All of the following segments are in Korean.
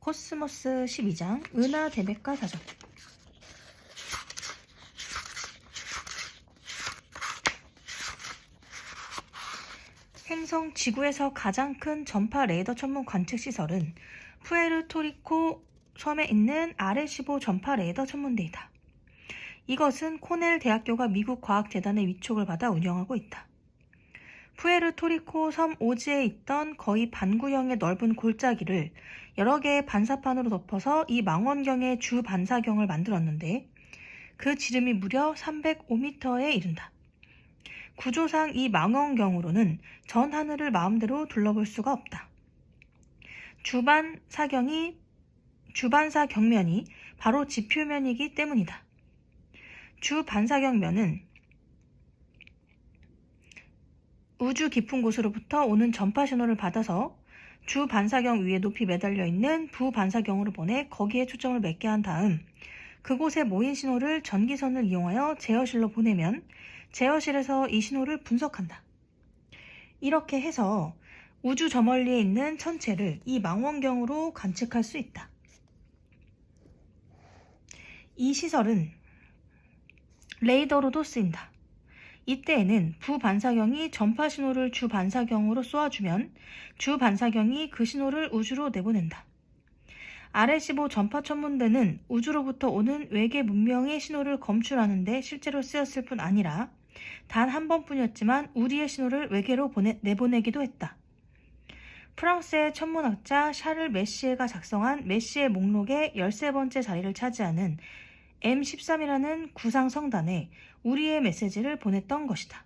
코스모스 12장 은하 대백과 사전. 행성 지구에서 가장 큰 전파 레이더 천문 관측 시설은 푸에르토리코 섬에 있는 아레시보 전파 레이더 천문대이다. 이것은 코넬 대학교가 미국 과학재단의 위촉을 받아 운영하고 있다. 푸에르토리코 섬 오지에 있던 거의 반구형의 넓은 골짜기를 여러 개의 반사판으로 덮어서 이 망원경의 주 반사경을 만들었는데 그 지름이 무려 305m에 이른다. 구조상 이 망원경으로는 전 하늘을 마음대로 둘러볼 수가 없다. 주반사 경면이 바로 지표면이기 때문이다. 주반사경면은 우주 깊은 곳으로부터 오는 전파 신호를 받아서 주반사경 위에 높이 매달려 있는 부반사경으로 보내 거기에 초점을 맺게 한 다음 그곳에 모인 신호를 전기선을 이용하여 제어실로 보내면 제어실에서 이 신호를 분석한다. 이렇게 해서 우주 저 멀리에 있는 천체를 이 망원경으로 관측할 수 있다. 이 시설은 레이더로도 쓰인다. 이때에는 부반사경이 전파 신호를 주반사경으로 쏘아주면 주반사경이 그 신호를 우주로 내보낸다. 아레시보 전파 천문대는 우주로부터 오는 외계 문명의 신호를 검출하는 데 실제로 쓰였을 뿐 아니라 단 한 번뿐이었지만 우리의 신호를 외계로 내보내기도 했다. 프랑스의 천문학자 샤를 메시에가 작성한 메시에 목록의 13번째 자리를 차지하는 M13이라는 구상 성단에 우리의 메시지를 보냈던 것이다.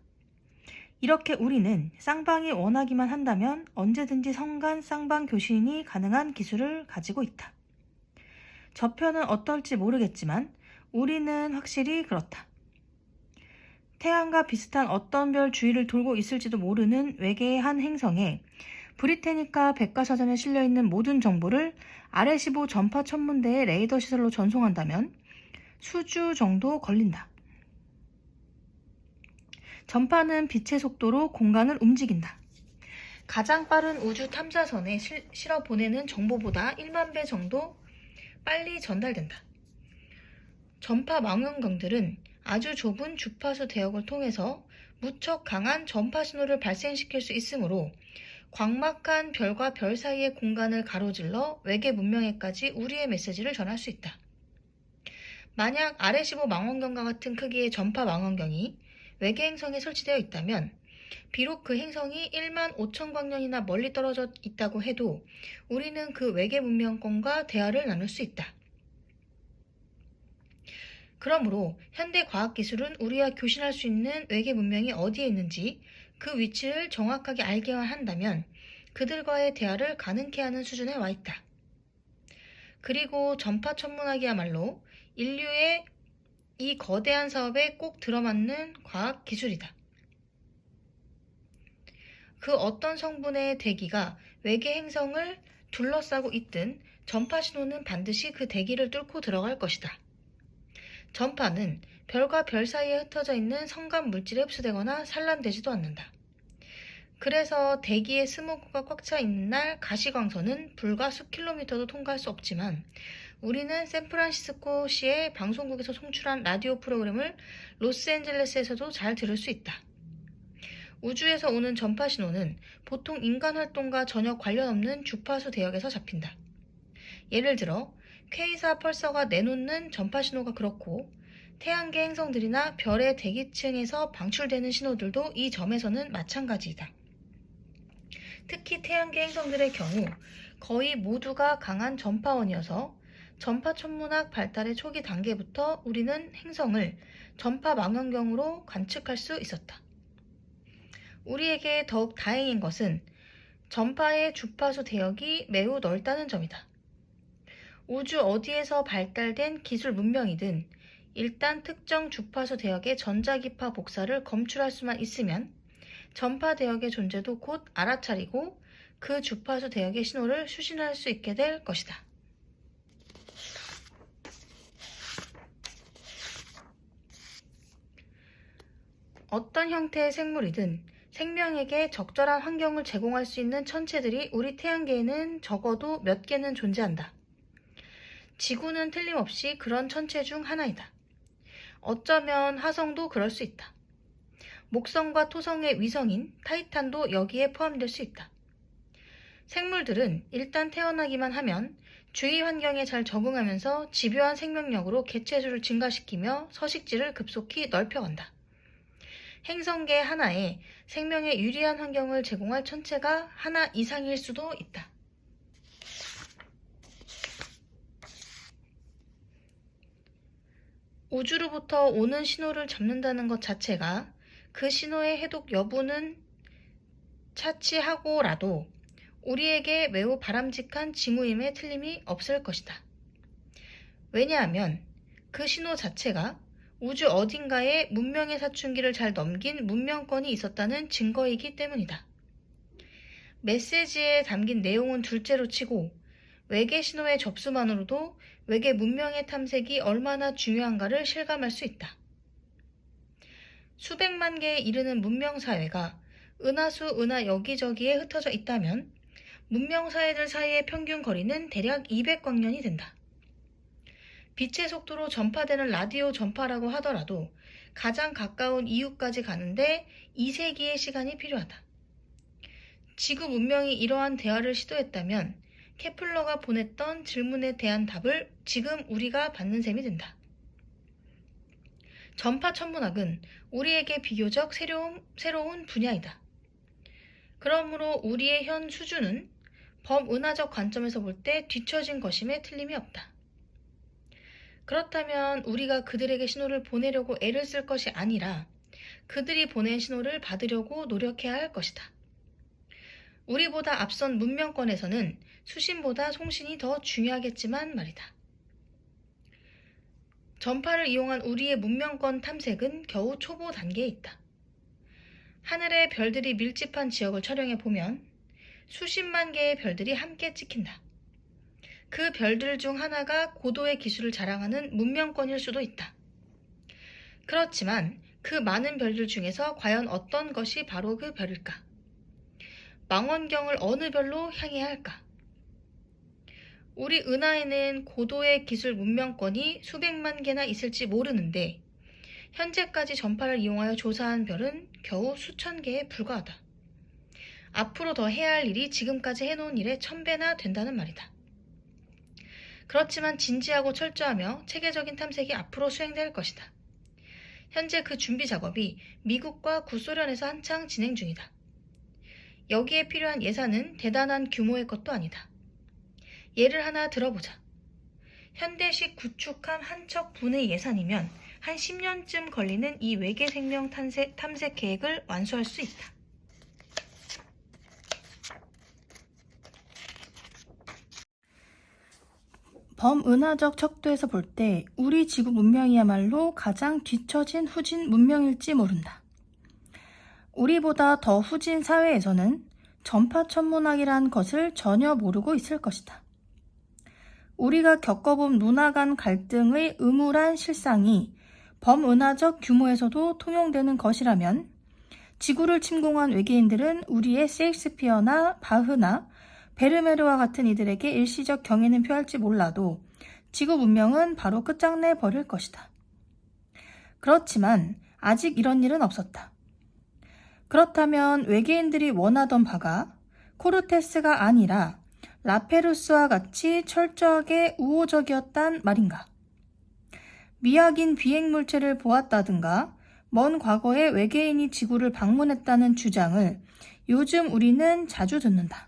이렇게 우리는 쌍방이 원하기만 한다면 언제든지 성간 쌍방 교신이 가능한 기술을 가지고 있다. 저편은 어떨지 모르겠지만 우리는 확실히 그렇다. 태양과 비슷한 어떤 별 주위를 돌고 있을지도 모르는 외계의 한 행성에 브리테니카 백과사전에 실려있는 모든 정보를 아레시보 전파 천문대의 레이더 시설로 전송한다면 수주 정도 걸린다. 전파는 빛의 속도로 공간을 움직인다. 가장 빠른 우주 탐사선에 실어 보내는 정보보다 1만 배 정도 빨리 전달된다. 전파 망원경들은 아주 좁은 주파수 대역을 통해서 무척 강한 전파 신호를 발생시킬 수 있으므로 광막한 별과 별 사이의 공간을 가로질러 외계 문명에까지 우리의 메시지를 전할 수 있다. 만약 아레시보 망원경과 같은 크기의 전파 망원경이 외계 행성에 설치되어 있다면 비록 그 행성이 1만 5천 광년이나 멀리 떨어져 있다고 해도 우리는 그 외계 문명권과 대화를 나눌 수 있다. 그러므로 현대 과학기술은 우리와 교신할 수 있는 외계 문명이 어디에 있는지 그 위치를 정확하게 알게만 한다면 그들과의 대화를 가능케 하는 수준에 와 있다. 그리고 전파 천문학이야말로 인류의 이 거대한 사업에 꼭 들어맞는 과학 기술이다. 그 어떤 성분의 대기가 외계 행성을 둘러싸고 있든 전파 신호는 반드시 그 대기를 뚫고 들어갈 것이다. 전파는 별과 별 사이에 흩어져 있는 성간 물질에 흡수되거나 산란되지도 않는다. 그래서 대기에 스모그가 꽉 차 있는 날 가시광선은 불과 수 킬로미터도 통과할 수 없지만 우리는 샌프란시스코시의 방송국에서 송출한 라디오 프로그램을 로스앤젤레스에서도 잘 들을 수 있다. 우주에서 오는 전파 신호는 보통 인간 활동과 전혀 관련 없는 주파수 대역에서 잡힌다. 예를 들어 퀘이사 펄서가 내놓는 전파 신호가 그렇고 태양계 행성들이나 별의 대기층에서 방출되는 신호들도 이 점에서는 마찬가지이다. 특히 태양계 행성들의 경우 거의 모두가 강한 전파원이어서 전파 천문학 발달의 초기 단계부터 우리는 행성을 전파 망원경으로 관측할 수 있었다. 우리에게 더욱 다행인 것은 전파의 주파수 대역이 매우 넓다는 점이다. 우주 어디에서 발달된 기술 문명이든 일단 특정 주파수 대역의 전자기파 복사를 검출할 수만 있으면 전파 대역의 존재도 곧 알아차리고 그 주파수 대역의 신호를 수신할 수 있게 될 것이다. 어떤 형태의 생물이든 생명에게 적절한 환경을 제공할 수 있는 천체들이 우리 태양계에는 적어도 몇 개는 존재한다. 지구는 틀림없이 그런 천체 중 하나이다. 어쩌면 화성도 그럴 수 있다. 목성과 토성의 위성인 타이탄도 여기에 포함될 수 있다. 생물들은 일단 태어나기만 하면 주위 환경에 잘 적응하면서 집요한 생명력으로 개체수를 증가시키며 서식지를 급속히 넓혀간다. 행성계 하나에 생명에 유리한 환경을 제공할 천체가 하나 이상일 수도 있다. 우주로부터 오는 신호를 잡는다는 것 자체가 그 신호의 해독 여부는 차치하고라도 우리에게 매우 바람직한 징후임에 틀림이 없을 것이다. 왜냐하면 그 신호 자체가 우주 어딘가에 문명의 사춘기를 잘 넘긴 문명권이 있었다는 증거이기 때문이다. 메시지에 담긴 내용은 둘째로 치고 외계 신호의 접수만으로도 외계 문명의 탐색이 얼마나 중요한가를 실감할 수 있다. 수백만 개에 이르는 문명사회가 은하수 은하 여기저기에 흩어져 있다면 문명사회들 사이의 평균 거리는 대략 200광년이 된다. 빛의 속도로 전파되는 라디오 전파라고 하더라도 가장 가까운 이웃까지 가는데 2세기의 시간이 필요하다. 지구 문명이 이러한 대화를 시도했다면 케플러가 보냈던 질문에 대한 답을 지금 우리가 받는 셈이 된다. 전파 천문학은 우리에게 비교적 새로운 분야이다. 그러므로 우리의 현 수준은 범은하적 관점에서 볼 때 뒤처진 것임에 틀림이 없다. 그렇다면 우리가 그들에게 신호를 보내려고 애를 쓸 것이 아니라 그들이 보낸 신호를 받으려고 노력해야 할 것이다. 우리보다 앞선 문명권에서는 수신보다 송신이 더 중요하겠지만 말이다. 전파를 이용한 우리의 문명권 탐색은 겨우 초보 단계에 있다. 하늘에 별들이 밀집한 지역을 촬영해 보면 수십만 개의 별들이 함께 찍힌다. 그 별들 중 하나가 고도의 기술을 자랑하는 문명권일 수도 있다. 그렇지만 그 많은 별들 중에서 과연 어떤 것이 바로 그 별일까? 망원경을 어느 별로 향해야 할까? 우리 은하에는 고도의 기술 문명권이 수백만 개나 있을지 모르는데 현재까지 전파를 이용하여 조사한 별은 겨우 수천 개에 불과하다. 앞으로 더 해야 할 일이 지금까지 해놓은 일의 1000배나 된다는 말이다. 그렇지만 진지하고 철저하며 체계적인 탐색이 앞으로 수행될 것이다. 현재 그 준비 작업이 미국과 구소련에서 한창 진행 중이다. 여기에 필요한 예산은 대단한 규모의 것도 아니다. 예를 하나 들어보자. 현대식 구축함 한 척 분의 예산이면 한 10년쯤 걸리는 이 외계 생명 탐색 계획을 완수할 수 있다. 범은하적 척도에서 볼 때 우리 지구 문명이야말로 가장 뒤처진 후진 문명일지 모른다. 우리보다 더 후진 사회에서는 전파 천문학이란 것을 전혀 모르고 있을 것이다. 우리가 겪어본 문화 간 갈등의 음울한 실상이 범은하적 규모에서도 통용되는 것이라면 지구를 침공한 외계인들은 우리의 셰익스피어나 바흐나 베르메르와 같은 이들에게 일시적 경애는 표할지 몰라도 지구 문명은 바로 끝장내 버릴 것이다. 그렇지만 아직 이런 일은 없었다. 그렇다면 외계인들이 원하던 바가 코르테스가 아니라 라페루스와 같이 철저하게 우호적이었단 말인가? 미확인 비행물체를 보았다든가 먼 과거에 외계인이 지구를 방문했다는 주장을 요즘 우리는 자주 듣는다.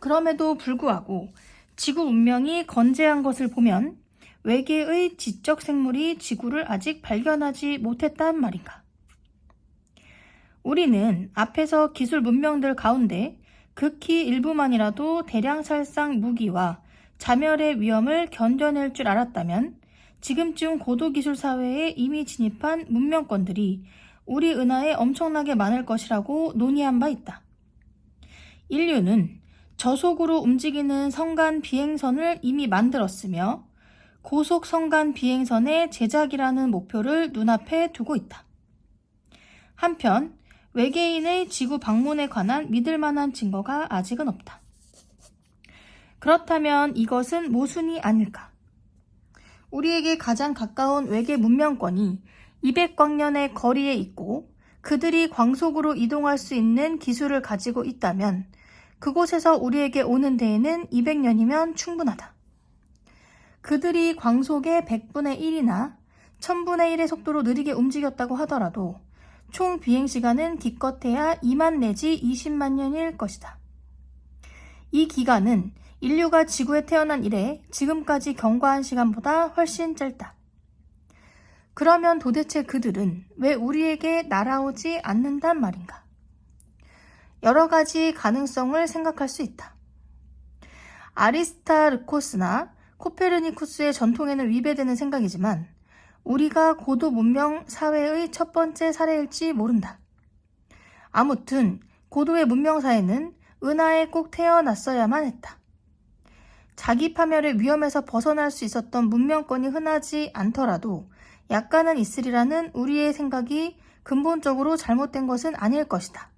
그럼에도 불구하고 지구 문명이 건재한 것을 보면 외계의 지적 생물이 지구를 아직 발견하지 못했단 말인가? 우리는 앞에서 기술 문명들 가운데 극히 일부만이라도 대량살상 무기와 자멸의 위험을 견뎌낼 줄 알았다면 지금쯤 고도기술 사회에 이미 진입한 문명권들이 우리 은하에 엄청나게 많을 것이라고 논의한 바 있다. 인류는 저속으로 움직이는 성간 비행선을 이미 만들었으며 고속 성간 비행선의 제작이라는 목표를 눈앞에 두고 있다. 한편 외계인의 지구 방문에 관한 믿을 만한 증거가 아직은 없다. 그렇다면 이것은 모순이 아닐까? 우리에게 가장 가까운 외계 문명권이 200광년의 거리에 있고 그들이 광속으로 이동할 수 있는 기술을 가지고 있다면 그곳에서 우리에게 오는 데에는 200년이면 충분하다. 그들이 광속의 100분의 1이나 1000분의 1의 속도로 느리게 움직였다고 하더라도 총 비행시간은 기껏해야 2만 내지 20만 년일 것이다. 이 기간은 인류가 지구에 태어난 이래 지금까지 경과한 시간보다 훨씬 짧다. 그러면 도대체 그들은 왜 우리에게 날아오지 않는단 말인가? 여러 가지 가능성을 생각할 수 있다. 아리스타르코스나 코페르니쿠스의 전통에는 위배되는 생각이지만 우리가 고도 문명 사회의 첫 번째 사례일지 모른다. 아무튼 고도의 문명 사회는 은하에 꼭 태어났어야만 했다. 자기 파멸의 위험에서 벗어날 수 있었던 문명권이 흔하지 않더라도 약간은 있으리라는 우리의 생각이 근본적으로 잘못된 것은 아닐 것이다.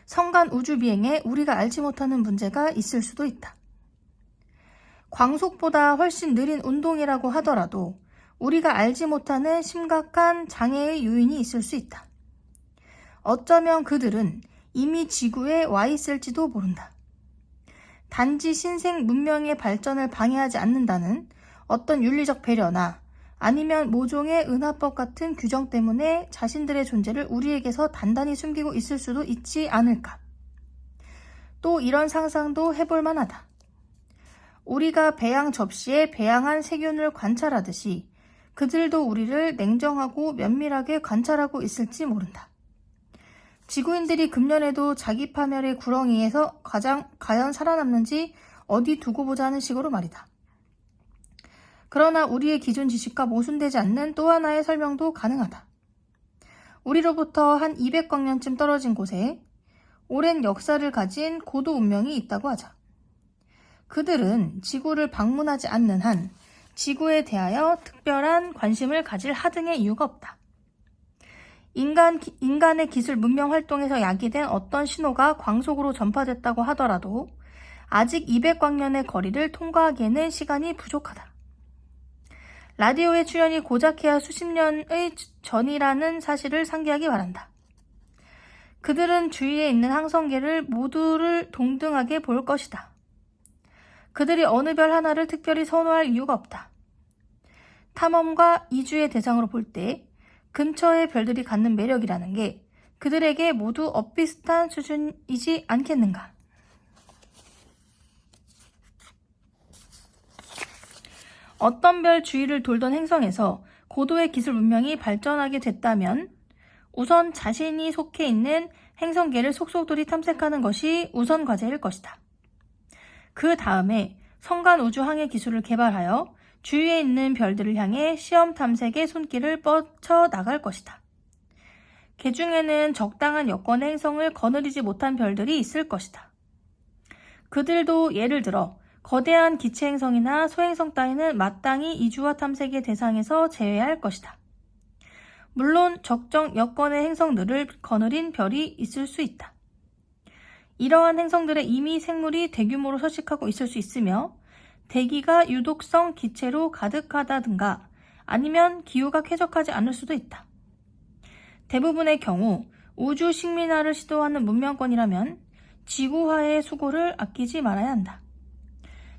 성간 우주 비행에 우리가 알지 못하는 문제가 있을 수도 있다. 광속보다 훨씬 느린 운동이라고 하더라도 우리가 알지 못하는 심각한 장애의 요인이 있을 수 있다. 어쩌면 그들은 이미 지구에 와 있을지도 모른다. 단지 신생 문명의 발전을 방해하지 않는다는 어떤 윤리적 배려나 아니면 모종의 은하법 같은 규정 때문에 자신들의 존재를 우리에게서 단단히 숨기고 있을 수도 있지 않을까. 또 이런 상상도 해볼 만하다. 우리가 배양 접시에 배양한 세균을 관찰하듯이 그들도 우리를 냉정하고 면밀하게 관찰하고 있을지 모른다. 지구인들이 금년에도 자기 파멸의 구렁이에서 과연 살아남는지 어디 두고 보자는 식으로 말이다. 그러나 우리의 기존 지식과 모순되지 않는 또 하나의 설명도 가능하다. 우리로부터 한 200광년쯤 떨어진 곳에 오랜 역사를 가진 고도 문명이 있다고 하자. 그들은 지구를 방문하지 않는 한 지구에 대하여 특별한 관심을 가질 하등의 이유가 없다. 인간의 기술 문명 활동에서 야기된 어떤 신호가 광속으로 전파됐다고 하더라도 아직 200광년의 거리를 통과하기에는 시간이 부족하다. 라디오의 출현이 고작해야 수십 년의 전이라는 사실을 상기하기 바란다. 그들은 주위에 있는 항성계를 모두를 동등하게 볼 것이다. 그들이 어느 별 하나를 특별히 선호할 이유가 없다. 탐험과 이주의 대상으로 볼 때 근처의 별들이 갖는 매력이라는 게 그들에게 모두 엇비슷한 수준이지 않겠는가? 어떤 별 주위를 돌던 행성에서 고도의 기술 문명이 발전하게 됐다면 우선 자신이 속해 있는 행성계를 속속들이 탐색하는 것이 우선 과제일 것이다. 그 다음에 성간 우주항해 기술을 개발하여 주위에 있는 별들을 향해 시험 탐색의 손길을 뻗쳐 나갈 것이다. 그 중에는 적당한 여건의 행성을 거느리지 못한 별들이 있을 것이다. 그들도 예를 들어 거대한 기체 행성이나 소행성 따위는 마땅히 이주와 탐색의 대상에서 제외할 것이다. 물론 적정 여건의 행성들을 거느린 별이 있을 수 있다. 이러한 행성들에 이미 생물이 대규모로 서식하고 있을 수 있으며 대기가 유독성 기체로 가득하다든가 아니면 기후가 쾌적하지 않을 수도 있다. 대부분의 경우 우주 식민화를 시도하는 문명권이라면 지구화의 수고를 아끼지 말아야 한다.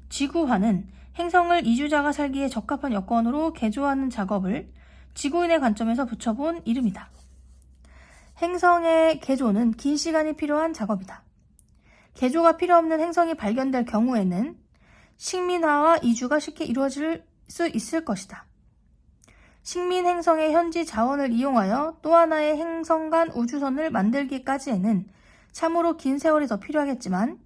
지구화는 행성을 이주자가 살기에 적합한 여건으로 개조하는 작업을 지구인의 관점에서 붙여본 이름이다. 행성의 개조는 긴 시간이 필요한 작업이다. 개조가 필요 없는 행성이 발견될 경우에는 식민화와 이주가 쉽게 이루어질 수 있을 것이다. 식민 행성의 현지 자원을 이용하여 또 하나의 행성 간 우주선을 만들기까지에는 참으로 긴 세월이 더 필요하겠지만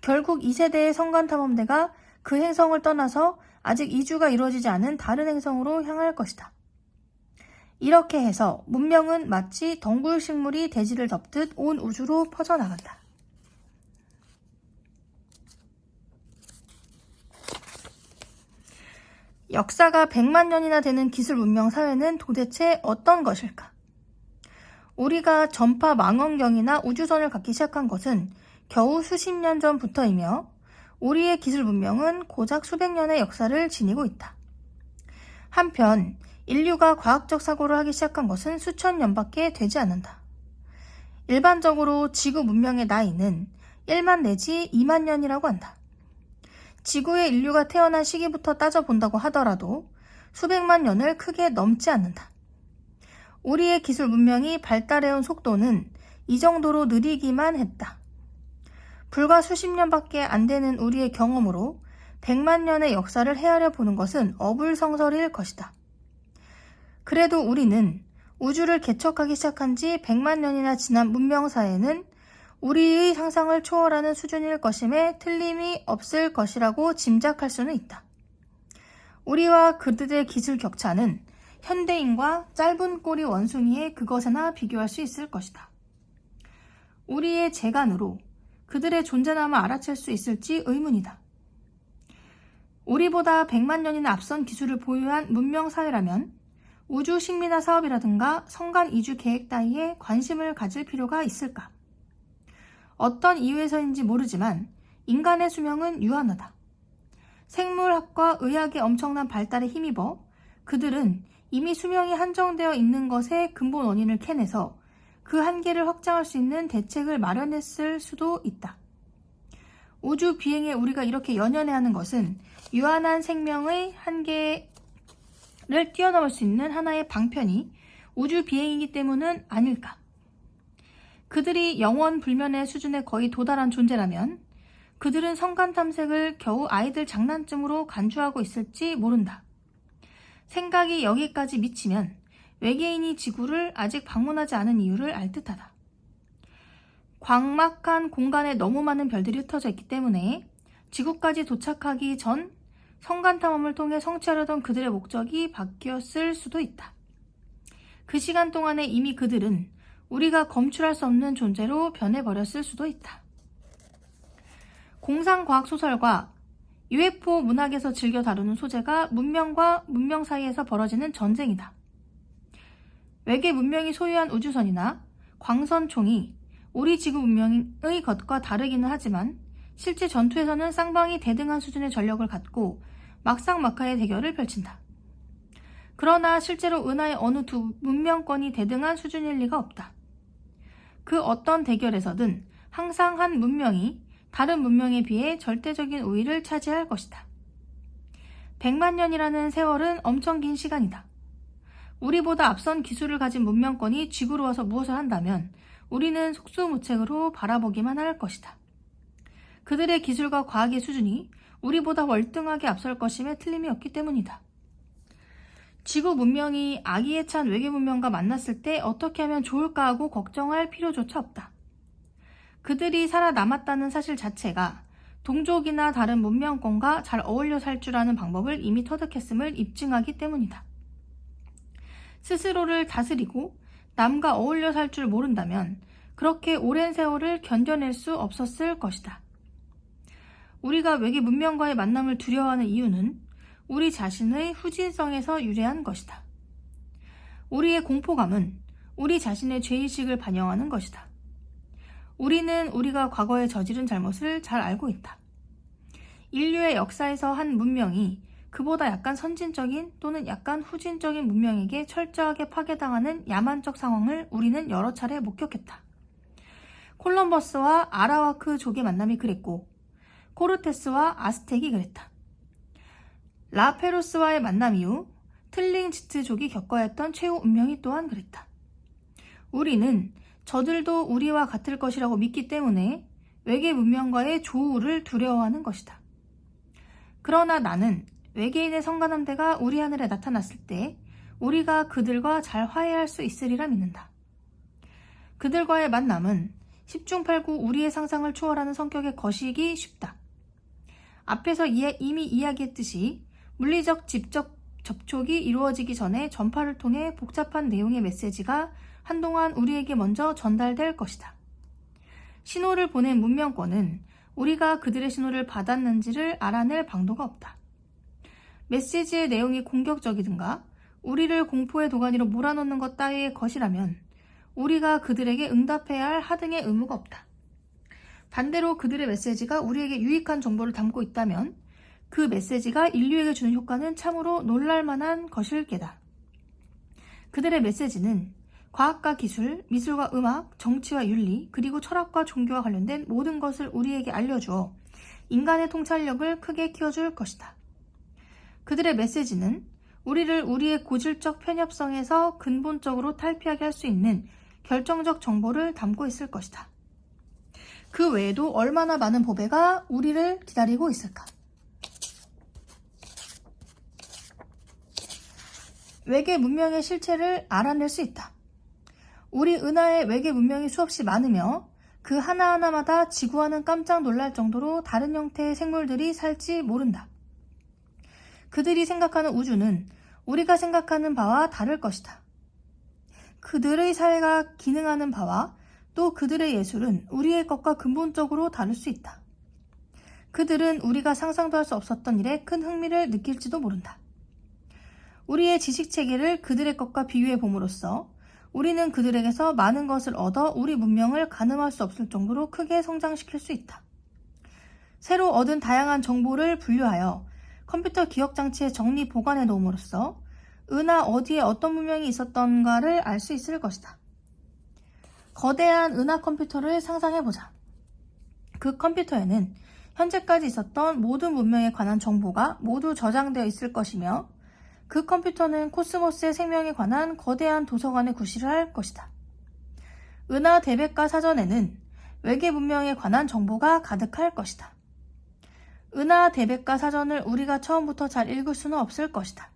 결국 2세대의 성간 탐험대가 그 행성을 떠나서 아직 이주가 이루어지지 않은 다른 행성으로 향할 것이다. 이렇게 해서 문명은 마치 덩굴 식물이 대지를 덮듯 온 우주로 퍼져나간다. 역사가 100만 년이나 되는 기술 문명 사회는 도대체 어떤 것일까? 우리가 전파 망원경이나 우주선을 갖기 시작한 것은 겨우 수십 년 전부터이며 우리의 기술 문명은 고작 수백 년의 역사를 지니고 있다. 한편 인류가 과학적 사고를 하기 시작한 것은 수천 년밖에 되지 않는다. 일반적으로 지구 문명의 나이는 1만 내지 2만 년이라고 한다. 지구의 인류가 태어난 시기부터 따져본다고 하더라도 수백만 년을 크게 넘지 않는다. 우리의 기술 문명이 발달해온 속도는 이 정도로 느리기만 했다. 불과 수십 년밖에 안 되는 우리의 경험으로 100만 년의 역사를 헤아려 보는 것은 어불성설일 것이다. 그래도 우리는 우주를 개척하기 시작한 지 100만 년이나 지난 문명사에는 우리의 상상을 초월하는 수준일 것임에 틀림이 없을 것이라고 짐작할 수는 있다. 우리와 그들의 기술 격차는 현대인과 짧은 꼬리 원숭이의 그것에나 비교할 수 있을 것이다. 우리의 재간으로 그들의 존재감을 알아챌 수 있을지 의문이다. 우리보다 100만 년이나 앞선 기술을 보유한 문명사회라면 우주 식민화 사업이라든가 성간 이주 계획 따위에 관심을 가질 필요가 있을까? 어떤 이유에서인지 모르지만 인간의 수명은 유한하다. 생물학과 의학의 엄청난 발달에 힘입어 그들은 이미 수명이 한정되어 있는 것의 근본 원인을 캐내서 그 한계를 확장할 수 있는 대책을 마련했을 수도 있다. 우주 비행에 우리가 이렇게 연연해하는 것은 유한한 생명의 한계를 뛰어넘을 수 있는 하나의 방편이 우주 비행이기 때문은 아닐까? 그들이 영원 불면의 수준에 거의 도달한 존재라면 그들은 성간 탐색을 겨우 아이들 장난쯤으로 간주하고 있을지 모른다. 생각이 여기까지 미치면 외계인이 지구를 아직 방문하지 않은 이유를 알 듯하다. 광막한 공간에 너무 많은 별들이 흩어져 있기 때문에 지구까지 도착하기 전 성간 탐험을 통해 성취하려던 그들의 목적이 바뀌었을 수도 있다. 그 시간 동안에 이미 그들은 우리가 검출할 수 없는 존재로 변해버렸을 수도 있다. 공상과학소설과 UFO 문학에서 즐겨 다루는 소재가 문명과 문명 사이에서 벌어지는 전쟁이다. 외계 문명이 소유한 우주선이나 광선총이 우리 지구 문명의 것과 다르기는 하지만 실제 전투에서는 쌍방이 대등한 수준의 전력을 갖고 막상막하의 대결을 펼친다. 그러나 실제로 은하의 어느 두 문명권이 대등한 수준일 리가 없다. 그 어떤 대결에서든 항상 한 문명이 다른 문명에 비해 절대적인 우위를 차지할 것이다. 100만 년이라는 세월은 엄청 긴 시간이다. 우리보다 앞선 기술을 가진 문명권이 지구로 와서 무엇을 한다면 우리는 속수무책으로 바라보기만 할 것이다. 그들의 기술과 과학의 수준이 우리보다 월등하게 앞설 것임에 틀림이 없기 때문이다. 지구 문명이 아기에 찬 외계 문명과 만났을 때 어떻게 하면 좋을까 하고 걱정할 필요조차 없다. 그들이 살아남았다는 사실 자체가 동족이나 다른 문명권과 잘 어울려 살 줄 아는 방법을 이미 터득했음을 입증하기 때문이다. 스스로를 다스리고 남과 어울려 살 줄 모른다면 그렇게 오랜 세월을 견뎌낼 수 없었을 것이다. 우리가 외계 문명과의 만남을 두려워하는 이유는 우리 자신의 후진성에서 유래한 것이다. 우리의 공포감은 우리 자신의 죄의식을 반영하는 것이다. 우리는 우리가 과거에 저지른 잘못을 잘 알고 있다. 인류의 역사에서 한 문명이 그보다 약간 선진적인 또는 약간 후진적인 문명에게 철저하게 파괴당하는 야만적 상황을 우리는 여러 차례 목격했다. 콜럼버스와 아라와크족의 만남이 그랬고 코르테스와 아스텍이 그랬다. 라페루스와의 만남 이후 틀링지트족이 겪어야 했던 최후 운명이 또한 그랬다. 우리는 저들도 우리와 같을 것이라고 믿기 때문에 외계 문명과의 조우를 두려워하는 것이다. 그러나 나는 외계인의 성간함대가 우리 하늘에 나타났을 때 우리가 그들과 잘 화해할 수 있으리라 믿는다. 그들과의 만남은 10중 8구 우리의 상상을 초월하는 성격의 것이기 쉽다. 앞에서 이미 이야기했듯이 물리적 직접 접촉이 이루어지기 전에 전파를 통해 복잡한 내용의 메시지가 한동안 우리에게 먼저 전달될 것이다. 신호를 보낸 문명권은 우리가 그들의 신호를 받았는지를 알아낼 방도가 없다. 메시지의 내용이 공격적이든가 우리를 공포의 도가니로 몰아넣는 것 따위의 것이라면 우리가 그들에게 응답해야 할 하등의 의무가 없다. 반대로 그들의 메시지가 우리에게 유익한 정보를 담고 있다면 그 메시지가 인류에게 주는 효과는 참으로 놀랄만한 것일 게다. 그들의 메시지는 과학과 기술, 미술과 음악, 정치와 윤리, 그리고 철학과 종교와 관련된 모든 것을 우리에게 알려주어 인간의 통찰력을 크게 키워줄 것이다. 그들의 메시지는 우리를 우리의 고질적 편협성에서 근본적으로 탈피하게 할 수 있는 결정적 정보를 담고 있을 것이다. 그 외에도 얼마나 많은 보배가 우리를 기다리고 있을까? 외계 문명의 실체를 알아낼 수 있다. 우리 은하의 외계 문명이 수없이 많으며 그 하나하나마다 지구와는 깜짝 놀랄 정도로 다른 형태의 생물들이 살지 모른다. 그들이 생각하는 우주는 우리가 생각하는 바와 다를 것이다. 그들의 사회가 기능하는 바와 또 그들의 예술은 우리의 것과 근본적으로 다를 수 있다. 그들은 우리가 상상도 할 수 없었던 일에 큰 흥미를 느낄지도 모른다. 우리의 지식체계를 그들의 것과 비교해 봄으로써 우리는 그들에게서 많은 것을 얻어 우리 문명을 가늠할 수 없을 정도로 크게 성장시킬 수 있다. 새로 얻은 다양한 정보를 분류하여 컴퓨터 기억장치에 정리 보관해 놓음으로써 은하 어디에 어떤 문명이 있었던가를 알 수 있을 것이다. 거대한 은하 컴퓨터를 상상해보자. 그 컴퓨터에는 현재까지 있었던 모든 문명에 관한 정보가 모두 저장되어 있을 것이며 그 컴퓨터는 코스모스의 생명에 관한 거대한 도서관의 구실을 할 것이다. 은하 대백과 사전에는 외계 문명에 관한 정보가 가득할 것이다. 은하 대백과 사전을 우리가 처음부터 잘 읽을 수는 없을 것이다.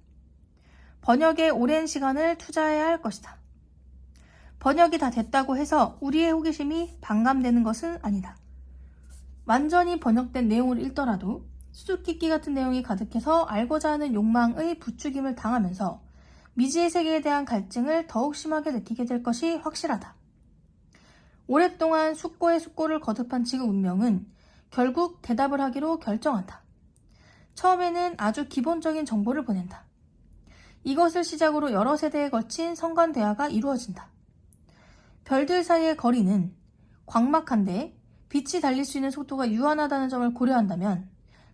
번역에 오랜 시간을 투자해야 할 것이다. 번역이 다 됐다고 해서 우리의 호기심이 반감되는 것은 아니다. 완전히 번역된 내용을 읽더라도 수수께끼 같은 내용이 가득해서 알고자 하는 욕망의 부추김을 당하면서 미지의 세계에 대한 갈증을 더욱 심하게 느끼게 될 것이 확실하다. 오랫동안 숙고의 숙고를 거듭한 지구 문명은 결국 대답을 하기로 결정한다. 처음에는 아주 기본적인 정보를 보낸다. 이것을 시작으로 여러 세대에 걸친 성간 대화가 이루어진다. 별들 사이의 거리는 광막한데 빛이 달릴 수 있는 속도가 유한하다는 점을 고려한다면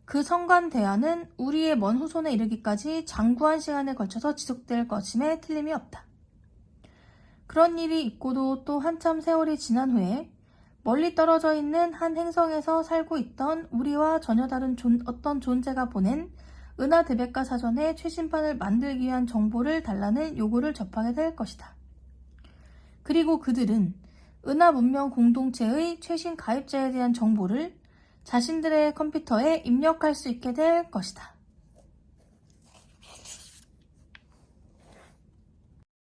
그 성간 대화는 우리의 먼 후손에 이르기까지 장구한 시간에 걸쳐서 지속될 것임에 틀림이 없다. 그런 일이 있고도 또 한참 세월이 지난 후에 멀리 떨어져 있는 한 행성에서 살고 있던 우리와 전혀 다른 어떤 존재가 보낸 은하 대백과 사전의 최신판을 만들기 위한 정보를 달라는 요구를 접하게 될 것이다. 그리고 그들은 은하 문명 공동체의 최신 가입자에 대한 정보를 자신들의 컴퓨터에 입력할 수 있게 될 것이다.